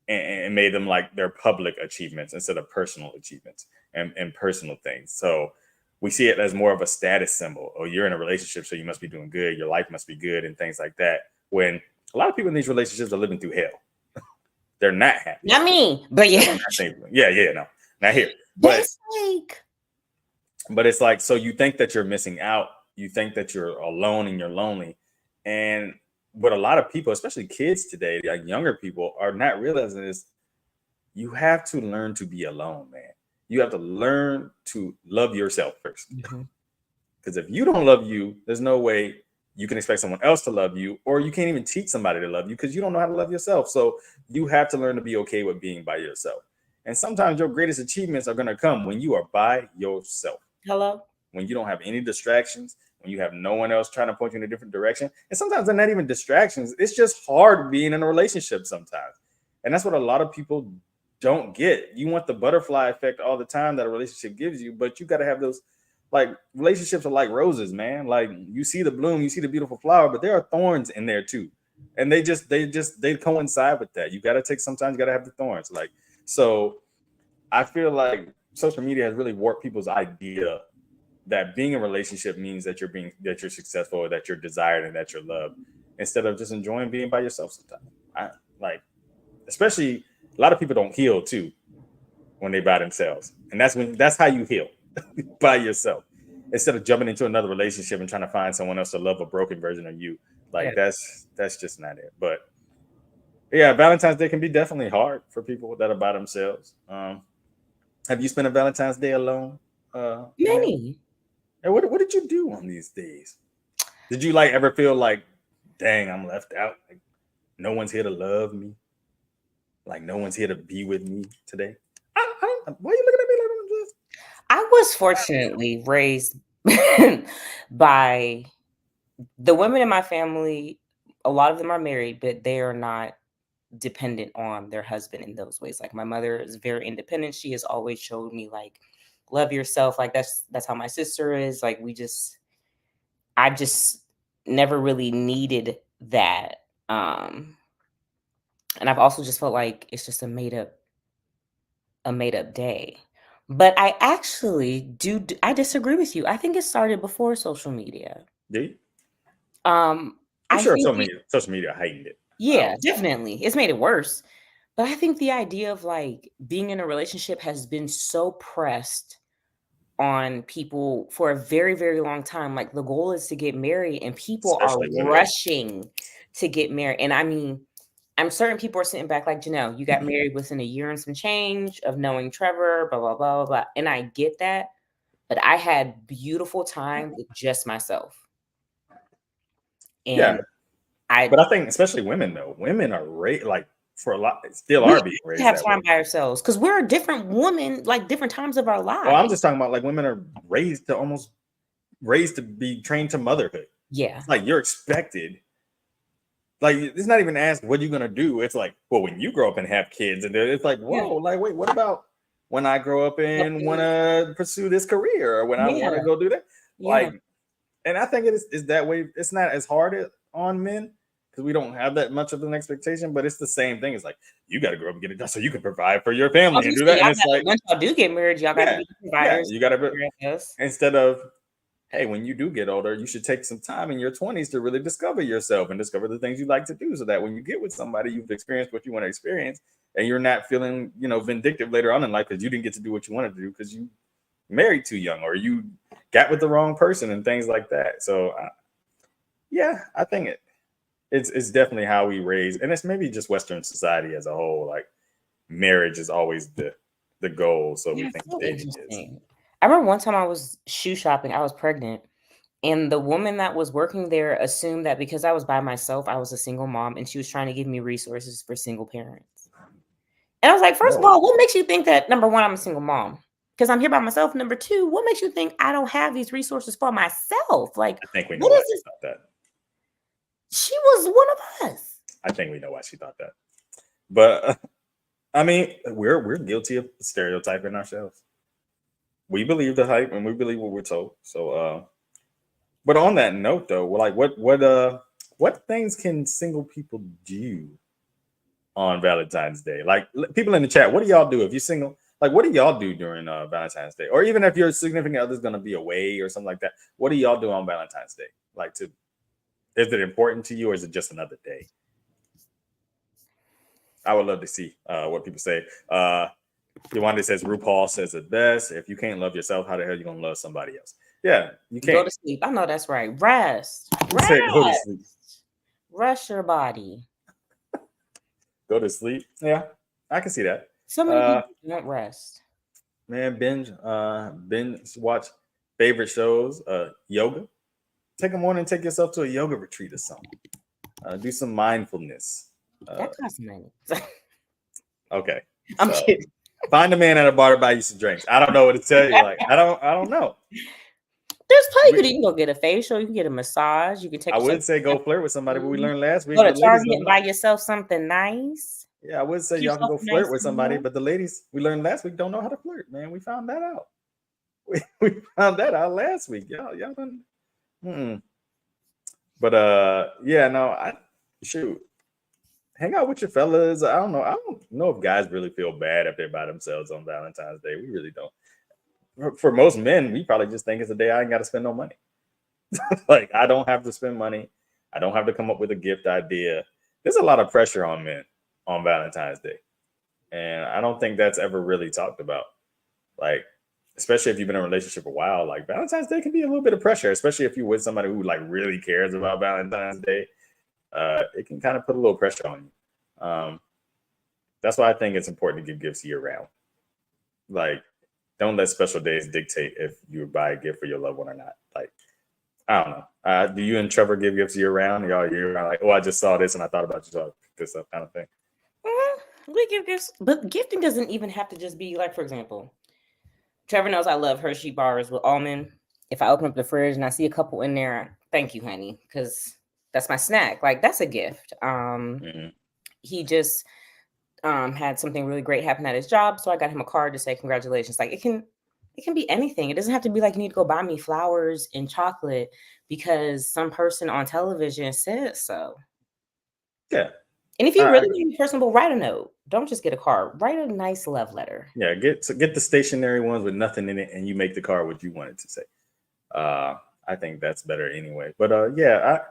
and made them like their public achievements instead of personal achievements and personal things. So we see it as more of a status symbol. Oh, you're in a relationship, so you must be doing good. Your life must be good and things like that. When a lot of people in these relationships are living through hell. They're not happy. Not me, but yeah. No, not here. But it's like, so you think that you're missing out. You think that you're alone and you're lonely. And what a lot of people, especially kids today, like younger people, are not realizing is you have to learn to be alone, man. You have to learn to love yourself first. Because if you don't love you, there's no way you can expect someone else to love you, or you can't even teach somebody to love you because you don't know how to love yourself. So you have to learn to be okay with being by yourself. And sometimes your greatest achievements are going to come when you are by yourself. Hello? When you don't have any distractions, when you have no one else trying to point you in a different direction. And sometimes they're not even distractions. It's just hard being in a relationship sometimes. And that's what a lot of people don't get. You want the butterfly effect all the time that a relationship gives you, but you got to have those, like, relationships are like roses, man. Like, you see the bloom, you see the beautiful flower, but there are thorns in there too. And they coincide with that. You got to take, sometimes you got to have the thorns. Like, so I feel like social media has really warped people's idea that being in a relationship means that you're successful, or that you're desired, and that you're loved, instead of just enjoying being by yourself sometimes. Especially a lot of people don't heal too when they by themselves. And that's how you heal. By yourself, instead of jumping into another relationship and trying to find someone else to love a broken version of you. Like, that's just not it. But yeah, Valentine's Day can be definitely hard for people that are by themselves. Have you spent a Valentine's Day alone? Many. And what did you do on these days? Did you like ever feel like, dang, I'm left out? Like, no one's here to love me. Like, no one's here to be with me today. Why are you looking at me like I'm just? I was fortunately raised by the women in my family. A lot of them are married, but they are not dependent on their husband in those ways. Like, my mother is very independent. She has always showed me, like, love yourself. Like, that's how my sister is. Like, I just never really needed that. And I've also just felt like it's just a made up day. But I actually I disagree with you. I think it started before social media. Do you? I'm sure social media heightened it. Yeah, definitely. It's made it worse. But I think the idea of, like, being in a relationship has been so pressed on people for a very, very long time. Like, the goal is to get married, and people Especially are women. rushing to get married. And I mean, I'm certain people are sitting back like, you got married within a year and some change of knowing Trevor, blah, blah, blah, blah, blah. And I get that. But I had beautiful time with just myself. And but I think especially women, though, women are like, for a lot, still are being raised have that time way. by ourselves because we're a different woman, like different times of our lives. Well, I'm just talking about, like, women are raised to be trained to motherhood. Yeah, it's like you're expected. Like, it's not even asked what you're gonna do. It's like, well, when you grow up and have kids, and it's like, whoa, like, wait, what about when I grow up and want to pursue this career, or when I want to go do that? Like, and I think it is that way. It's not as hard on men because we don't have that much of an expectation, but it's the same thing. It's like, you got to grow up and get it done so you can provide for your family and do that. And it's like, once y'all do get married, y'all got to be providers. You got to, instead of, hey, when you do get older, you should take some time in your 20s to really discover yourself and discover the things you like to do, so that when you get with somebody, you've experienced what you want to experience, and you're not feeling, vindictive later on in life because you didn't get to do what you wanted to do because you married too young, or you got with the wrong person and things like that. So I think it's definitely how we raise, and it's maybe just Western society as a whole. Like, marriage is always the goal, so we think dating is. I remember one time I was shoe shopping. I was pregnant, and the woman that was working there assumed that because I was by myself, I was a single mom, and she was trying to give me resources for single parents. And I was like, first of all, what makes you think that, number one, I'm a single mom? Because I'm here by myself. Number two, what makes you think I don't have these resources for myself? Like, I think we know why she thought that. She was one of us. I think we know why she thought that. But I mean, we're guilty of stereotyping ourselves. We believe the hype and we believe what we're told. So But on that note, though, like what things can single people do on Valentine's Day? Like people in the chat, what do y'all do if you're single? Like, what do y'all do during Valentine's Day? Or even if your significant other's gonna be away or something like that, what do y'all do on Valentine's Day? Like, is it important to you, or is it just another day? I would love to see what people say. Yolanda says RuPaul says it best. If you can't love yourself, how the hell are you gonna love somebody else? Yeah, you can't. Go to sleep. I know that's right. Rest. Go to sleep. Rest your body. Go to sleep. Yeah, I can see that. So many people don't rest. Man, binge watch favorite shows. Yoga. Take a morning and take yourself to a yoga retreat or something. Do some mindfulness. That costs money. Okay. I'm kidding. Find a man at a bar to buy you some drinks. I don't know what to tell you. Like, I don't know. There's plenty. You can go get a facial. You can get a massage. You can take. I would say go flirt with somebody, but we learned last week. Go to Target and buy yourself something nice. Yeah, I would say y'all can go flirt with somebody, but the ladies we learned last week don't know how to flirt. Man, we found that out. We found that out last week. Y'all done. But yeah, no, shoot. Hang out with your fellas. I don't know if guys really feel bad if they're by themselves on Valentine's Day. We really don't. For most men, we probably just think it's a day I ain't got to spend no money. Like, I don't have to spend money. I don't have to come up with a gift idea. There's a lot of pressure on men on Valentine's Day. And I don't think that's ever really talked about. Like, especially if you've been in a relationship a while, like Valentine's Day can be a little bit of pressure, especially if you're with somebody who like really cares about Valentine's Day. It can kind of put a little pressure on you. That's why I think it's important to give gifts year round. Like, don't let special days dictate if you buy a gift for your loved one or not. Like, I don't know. Do you and Trevor give gifts year round? Y'all year round, like, oh, I just saw this and I thought about you, so I picked this up, kind of thing. We give gifts, but gifting doesn't even have to just be like, for example, Trevor knows I love Hershey bars with almond. If I open up the fridge and I see a couple in there, thank you, honey, because that's my snack. Like, that's a gift. He just had something really great happen at his job, so I got him a card to say congratulations. Like, it can be anything. It doesn't have to be like you need to go buy me flowers and chocolate because some person on television said so. Yeah. And if you really want to be personable, write a note. Don't just get a card. Write a nice love letter. Yeah, get the stationary ones with nothing in it, and you make the card what you want it to say. I think that's better anyway. But yeah,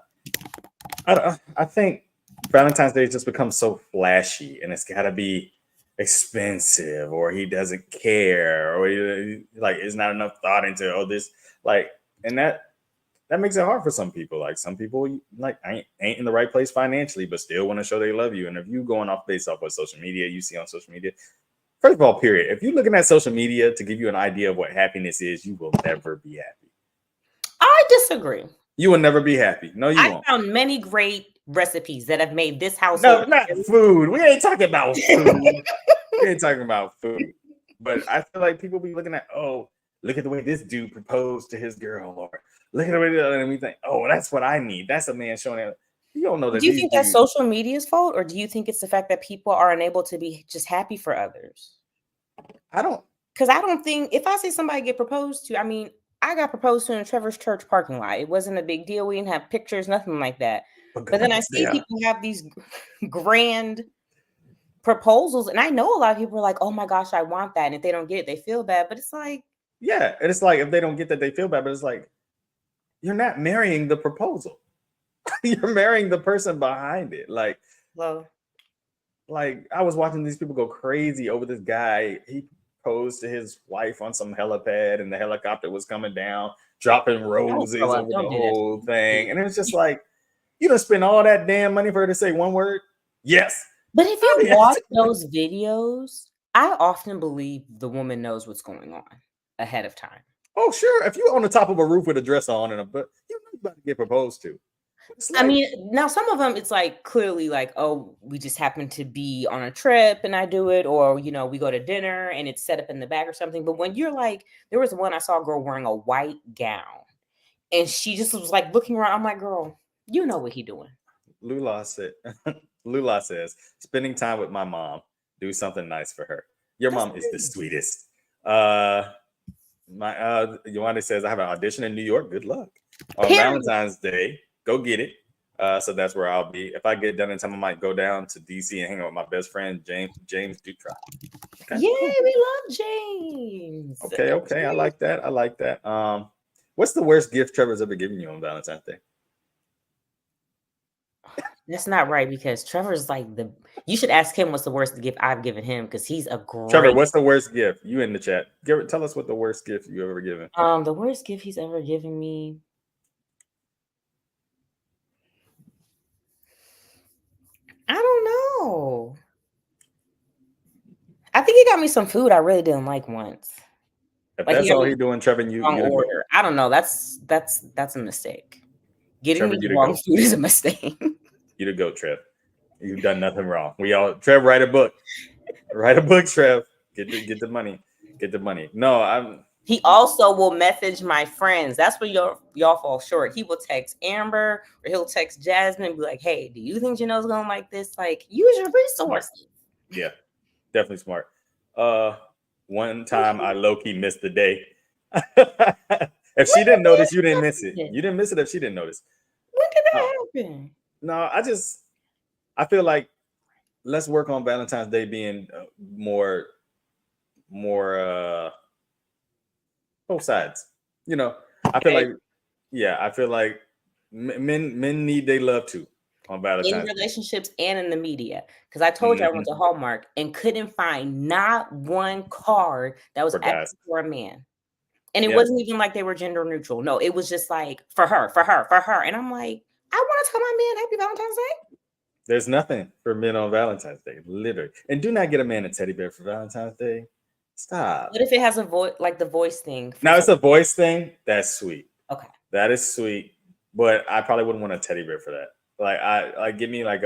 I think Valentine's Day has just become so flashy, and it's got to be expensive, or he doesn't care, or like it's not enough thought into this. Like, and that makes it hard for some people. Like, some people like ain't in the right place financially, but still want to show they love you. And if you going based off what social media you see on social media, first of all, period, if you're looking at social media to give you an idea of what happiness is, you will never be happy. I disagree. You will never be happy. No, you won't. I found many great recipes that have made this house. No, not food. We ain't talking about food. We ain't talking about food. But I feel like people be looking at, oh, look at the way this dude proposed to his girl, or look at the way, and we think, oh, that's what I need. That's a man showing it. You don't know that. Do you think that's social media's fault, or do you think it's the fact that people are unable to be just happy for others? I don't. Because I don't think, if I see somebody get proposed to, I mean, I got proposed to in Trevor's church parking lot. It wasn't a big deal. We didn't have pictures, nothing like that. But then I see people have these grand proposals, and I know a lot of people are like, oh my gosh, I want that. And if they don't get it, they feel bad. But it's like, yeah, and it's like, if they don't get that, they feel bad. But it's like, you're not marrying the proposal. You're marrying the person behind it. Like, well, like I was watching these people go crazy over this guy. He proposed to his wife on some helipad, and the helicopter was coming down, dropping roses over the whole thing. And it was just like, you don't spend all that damn money for her to say one word. Yes. But if you watch those videos, I often believe the woman knows what's going on ahead of time. Oh, sure. If you're on the top of a roof with a dress on and but you know you're about to get proposed to. Like, I mean, now some of them, it's like clearly like, oh, we just happen to be on a trip and I do it, or, you know, we go to dinner and it's set up in the back or something. But when you're like, there was one I saw a girl wearing a white gown and she just was like looking around. I'm like, girl, you know what he doing. Lula says, spending time with my mom, do something nice for her. Your mom is the sweetest. Yolanda says, I have an audition in New York. Good luck. on Valentine's Day. Go get it. So that's where I'll be. If I get done in time, I might go down to DC and hang out with my best friend James Dutra. Okay, yay, cool. We love James. Okay. I like that. What's the worst gift Trevor's ever given you on Valentine's Day? That's not right, because Trevor's like you should ask him what's the worst gift I've given him, because he's a great. Trevor, what's the worst gift? You in the chat. Tell us what the worst gift you ever given. The worst gift he's ever given me. I don't know. I think he got me some food I really didn't like once. If like that's all he's doing, Trevor, you order. I don't know. That's a mistake. Getting me the wrong food is a mistake. You to go, Trev. You've done nothing wrong. Trev, write a book. Write a book, Trev. Get the money. Get the money. No, He also will message my friends. That's where y'all fall short. He will text Amber or he'll text Jasmine and be like, "Hey, do you think Janelle's going like this? Like, use your resources." Yeah, definitely smart. One time I low-key missed the day. If she didn't notice, you didn't miss it. You didn't miss it if she didn't notice. When did that happen? No, I feel like let's work on Valentine's Day being more both sides. I feel like men need their love too on Valentine's in relationships Day. And in the media. Because I told you I went to Hallmark and couldn't find not one card that was actually for a man. And it wasn't even like they were gender neutral. No, it was just like for her. And I'm like, I want to tell my man Happy Valentine's Day. There's nothing for men on Valentine's Day, literally. And do not get a man a teddy bear for Valentine's Day. Stop. What if it has a voice, like the voice thing? Now it's a voice thing. That's sweet. Okay. That is sweet. But I probably wouldn't want a teddy bear for that. Like give me like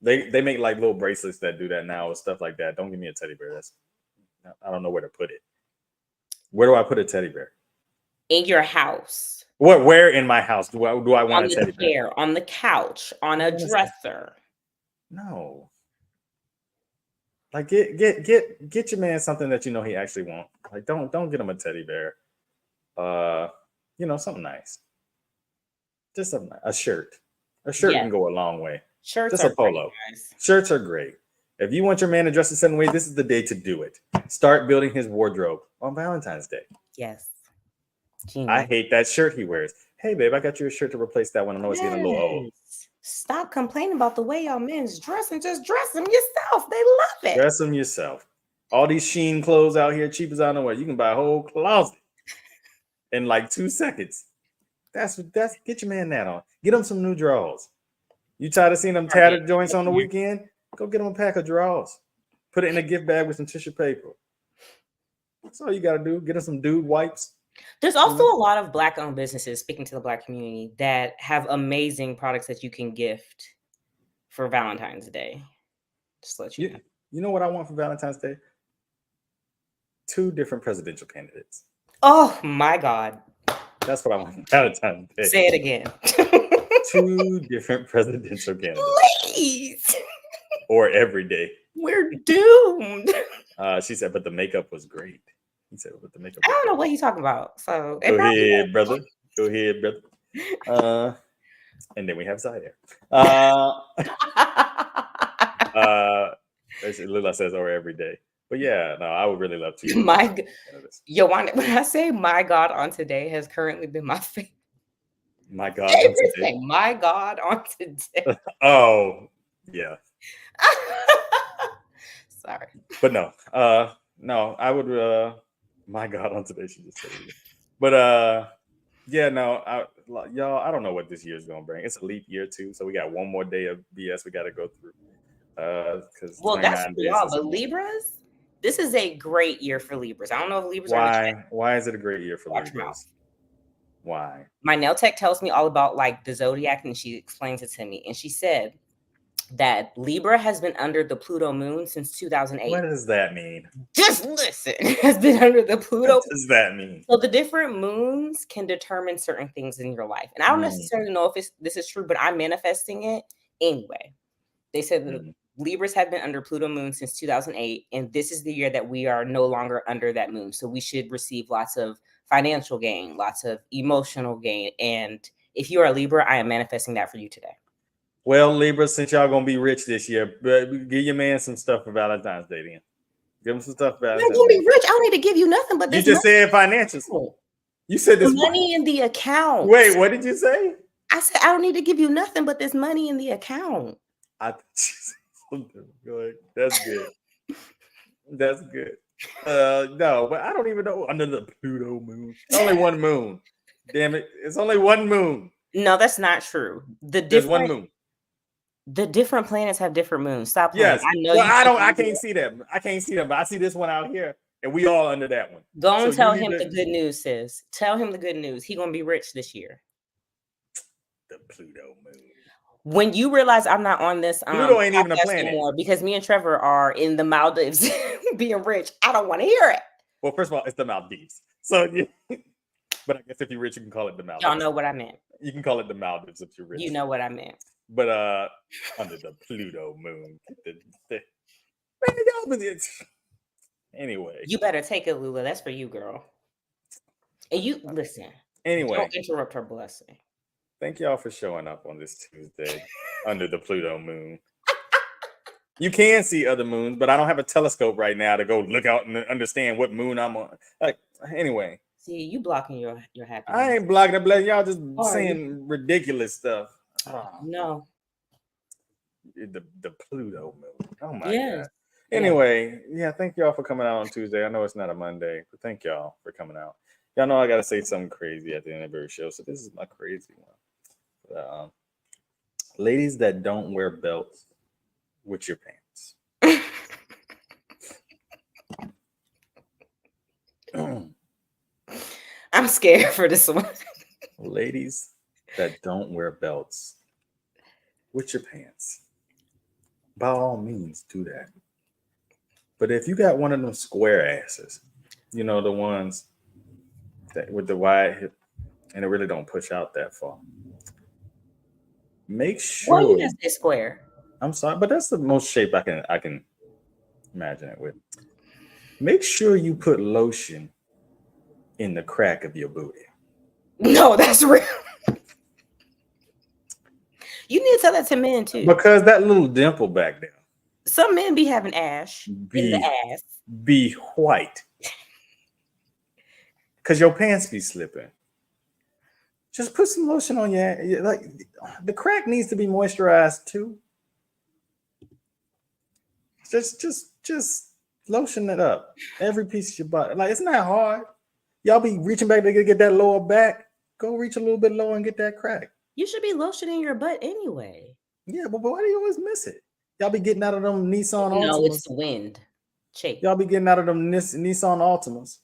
they make like little bracelets that do that now or stuff like that. Don't give me a teddy bear. I don't know where to put it. Where do I put a teddy bear? In your house. Where in my house do I want a teddy bear? On the couch, on a dresser. No. Like get your man something that you know he actually wants. Like don't get him a teddy bear. Something nice. Just a shirt. A shirt can go a long way. Shirts just a polo. Shirts are great. If you want your man to dress a certain way, this is the day to do it. Start building his wardrobe on Valentine's Day. Yes. Genius. I hate that shirt he wears. Hey, babe, I got you a shirt to replace that one. I know it's getting a little old. Stop complaining about the way y'all men's dressing. Just dress them yourself. They love it. Dress them yourself. All these Shein clothes out here, cheap as I know what. You can buy a whole closet in like 2 seconds. That's get your man that on. Get him some new drawers. You tired of seeing them tattered joints on the weekend? Go get him a pack of drawers. Put it in a gift bag with some tissue paper. That's all you got to do. Get him some dude wipes. There's also a lot of Black-owned businesses, speaking to the Black community, that have amazing products that you can gift for Valentine's Day. Just let you know. You know what I want for Valentine's Day? 2 different presidential candidates. Oh, my God. That's what I want for Valentine's Day. Say it again. 2 different presidential candidates. Please. Or every day. We're doomed. She said, but the makeup was great. He said, but the makeup. I don't know what he's talking about. So go ahead, brother. And then we have Zaire. Lila says, or every day. But yeah, no, I would really love to. When I say my God on today has currently been my favorite. My God on today. My God on today. Oh, yeah. Sorry. But no, I would my God on today, she just said it. But yeah, no, y'all, I don't know what this year is gonna bring. It's a leap year too, so we got one more day of BS we gotta go through. Because that's for y'all, but Libras, this is a great year for Libras. I don't know if Libras why is it a great year for Libras? Why? My nail tech tells me all about like the zodiac, and she explains it to me. And she said that Libra has been under the Pluto moon since 2008. What does that mean? Just listen. It has been under the Pluto. What does that mean? So the different moons can determine certain things in your life. And I don't necessarily know if this is true, but I'm manifesting it anyway. They said that Libras have been under Pluto moon since 2008. And this is the year that we are no longer under that moon. So we should receive lots of financial gain, lots of emotional gain. And if you are a Libra, I am manifesting that for you today. Well, Libra, since y'all gonna be rich this year, but give your man some stuff for Valentine's Day then. Give him some stuff for Valentine's I'm gonna Day. be rich. I don't need to give you nothing but You this just money. said financials. You said this money in the account. Wait, what did you say? I said I don't need to give you nothing but this money in the account. Go ahead. That's good. That's good. No, but I don't even know under the Pluto moon. Only one moon. Damn it! It's only one moon. No, that's not true. There's one moon. The different planets have different moons. Stop playing. Yes. I know. Well, I can't see them. I can't see them, but I see this one out here, and we all under that one. Go and tell him the good news, sis. Tell him the good news. He gonna be rich this year. The Pluto moon. When you realize I'm not on this, Pluto ain't even a planet anymore because me and Trevor are in the Maldives being rich. I don't want to hear it. Well, first of all, it's the Maldives. So, but I guess if you're rich, you can call it the Maldives. Y'all know what I meant. You can call it the Maldives if you're rich. You know what I meant. But under the Pluto moon. Anyway. You better take it, Lula. That's for you, girl. And you listen. Anyway. Don't interrupt her blessing. Thank y'all for showing up on this Tuesday under the Pluto moon. You can see other moons, but I don't have a telescope right now to go look out and understand what moon I'm on. Like, anyway. See, you blocking your happiness. I ain't blocking it, y'all just saying ridiculous stuff. Oh. No. The Pluto moon. Oh my God. Anyway, thank y'all for coming out on Tuesday. I know it's not a Monday, but thank y'all for coming out. Y'all know I gotta say something crazy at the end of every show, so this is my crazy one. Ladies that don't wear belts with your pants. I'm scared for this one. Ladies that don't wear belts with your pants. By all means, do that. But if you got one of them square asses, you know, the ones that with the wide hip and it really don't push out that far. Make sure. Well, you just say square. I'm sorry, but that's the most shape I can imagine it with. Make sure you put lotion in the crack of your booty. No, that's real. You need to tell that to men too. Because that little dimple back there. Some men be having ash in the ass. Be white. Because your pants be slipping. Just put some lotion on your, like, the crack needs to be moisturized too. Just lotion it up. Every piece of your body. Like, it's not hard. Y'all be reaching back to get that lower back. Go reach a little bit lower and get that crack. You should be lotioning your butt anyway. Yeah, but why do you always miss it? Y'all be getting out of them Nissan Altimas. No, it's the wind. Chase. Y'all be getting out of them Nissan Altimas.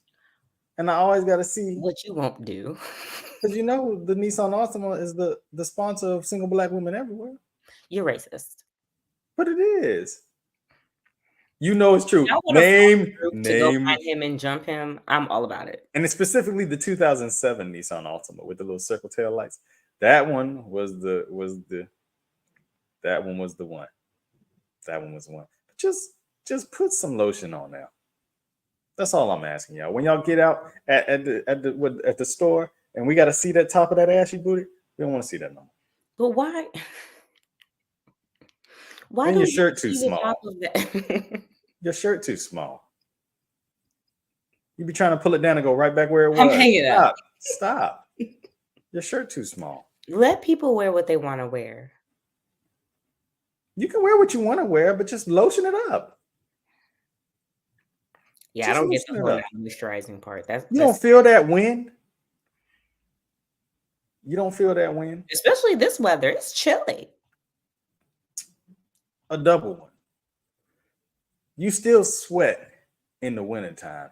And I always got to see what you won't do. Because you know the Nissan Altima is the sponsor of single black women everywhere. You're racist. But it is. You know it's true. To go find him and jump him. I'm all about it. And it's specifically the 2007 Nissan Altima with the little circle tail lights. That one was the one. That one was the one. Just put some lotion on now. That's all I'm asking y'all. When y'all get out at the store and we got to see that top of that ashy booty, we don't want to see that no more. But why? Why and your shirt too small? Your shirt too small. You be trying to pull it down and go right back where it was. I'm hanging up. Stop. Your shirt too small. Let people wear what they want to wear. You can wear what you want to wear, but just lotion it up. Yeah, just I don't get the whole moisturizing part. You don't feel that wind? You don't feel that wind? Especially this weather. It's chilly. A double one. You still sweat in the wintertime.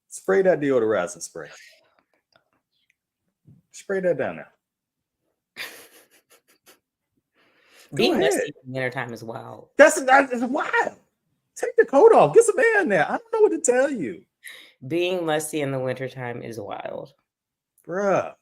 Spray that deodorizing spray. Spray that down there. Being musty in the wintertime is wild. That's wild. Take the coat off. Get some air in there. I don't know what to tell you. Being musty in the wintertime is wild. Bruh.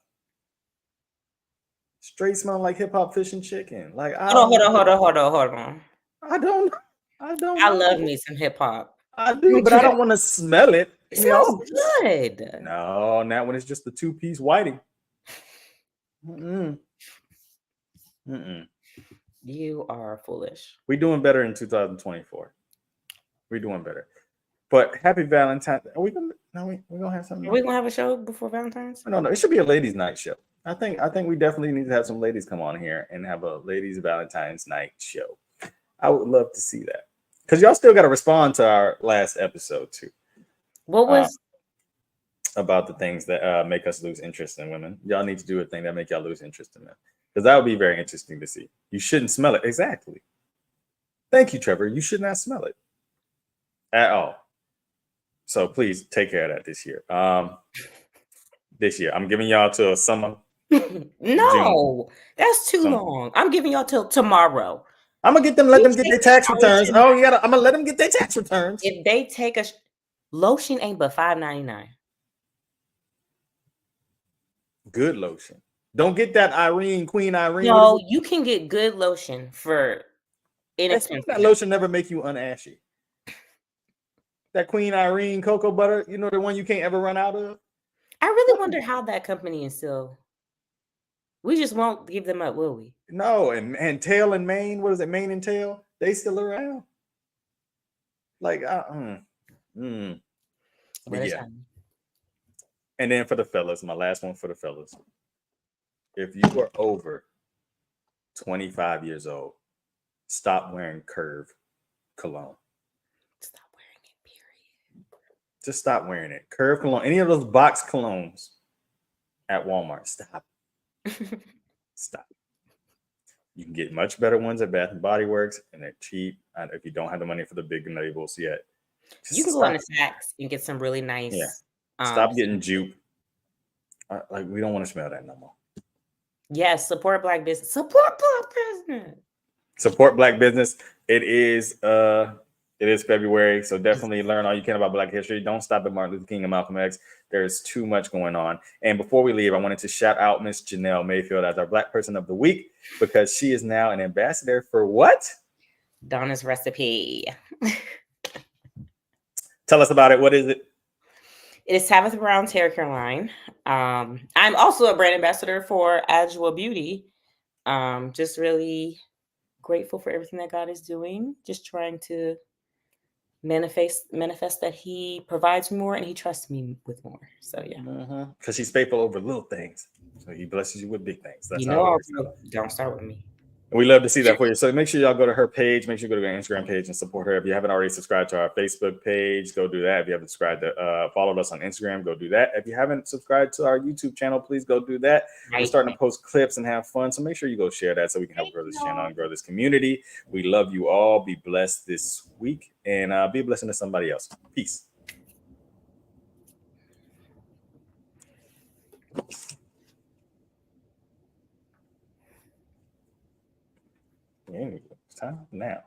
Straight smell like hip hop fish and chicken. Like hold on. I don't I love me some hip hop. I do, but I don't want to smell it. It smells good. No, that one is just the 2-piece whiting. You are foolish. We're doing better in 2024. We're doing better. But happy Valentine's. Are we gonna? No, we're gonna have something. Are we gonna have a show before Valentine's? No. It should be a ladies' night show. I think we definitely need to have some ladies come on here and have a ladies' Valentine's night show. I would love to see that because y'all still got to respond to our last episode too. What was about the things that make us lose interest in women? Y'all need to do a thing that make y'all lose interest in them because that would be very interesting to see. You shouldn't smell it. Exactly. Thank you, Trevor. You should not smell it at all. So please take care of that this year. This year, I'm giving y'all till summer. No, that's too long. I'm giving y'all till tomorrow. I'm gonna let them get their tax returns. Oh, yeah, I'm gonna let them get their tax returns. If they take a lotion, ain't but $5.99. Good lotion. Don't get that Queen Irene. No, you can get good lotion for inexpensive. That lotion never make you unashy. That Queen Irene cocoa butter, you know, the one you can't ever run out of. I really wonder how that company is still. We just won't give them up, will we? No, and Tail and Mane, what is it? Mane and Tail, they still around. Like, yeah. And then for the fellas, my last one for the fellas. If you are over 25 years old, stop wearing Curve cologne. Stop wearing it, period. Just stop wearing it. Curve cologne, any of those box colognes at Walmart, stop. Stop. You can get much better ones at Bath and Body Works, and they're cheap. And if you don't have the money for the big labels yet, you can go on the Saks and get some really nice. Yeah. Stop getting jupe. Like, we don't want to smell that no more. Yes, support Black business. Support Black business. Support Black business. It is February, so definitely learn all you can about Black history. Don't stop at Martin Luther King and Malcolm X. There's too much going on. And before we leave, I wanted to shout out Miss Janelle Mayfield as our Black Person of the Week because she is now an ambassador for what? Donna's Recipe. Tell us about it. What is it? It is Tabitha Brown's hair care line. I'm also a brand ambassador for Adjua Beauty. Just really grateful for everything that God is doing. Just trying to manifest that He provides more and He trusts me with more. So yeah, because He's faithful over little things, so He blesses you with big things. That's don't start with me. And we love to see that for you. So make sure y'all go to her page. Make sure you go to her Instagram page and support her. If you haven't already subscribed to our Facebook page, go do that. If you haven't followed us on Instagram, go do that. If you haven't subscribed to our YouTube channel, please go do that. We're starting to post clips and have fun. So make sure you go share that so we can help grow this channel and grow this community. We love you all. Be blessed this week and be a blessing to somebody else. Peace. It's time now.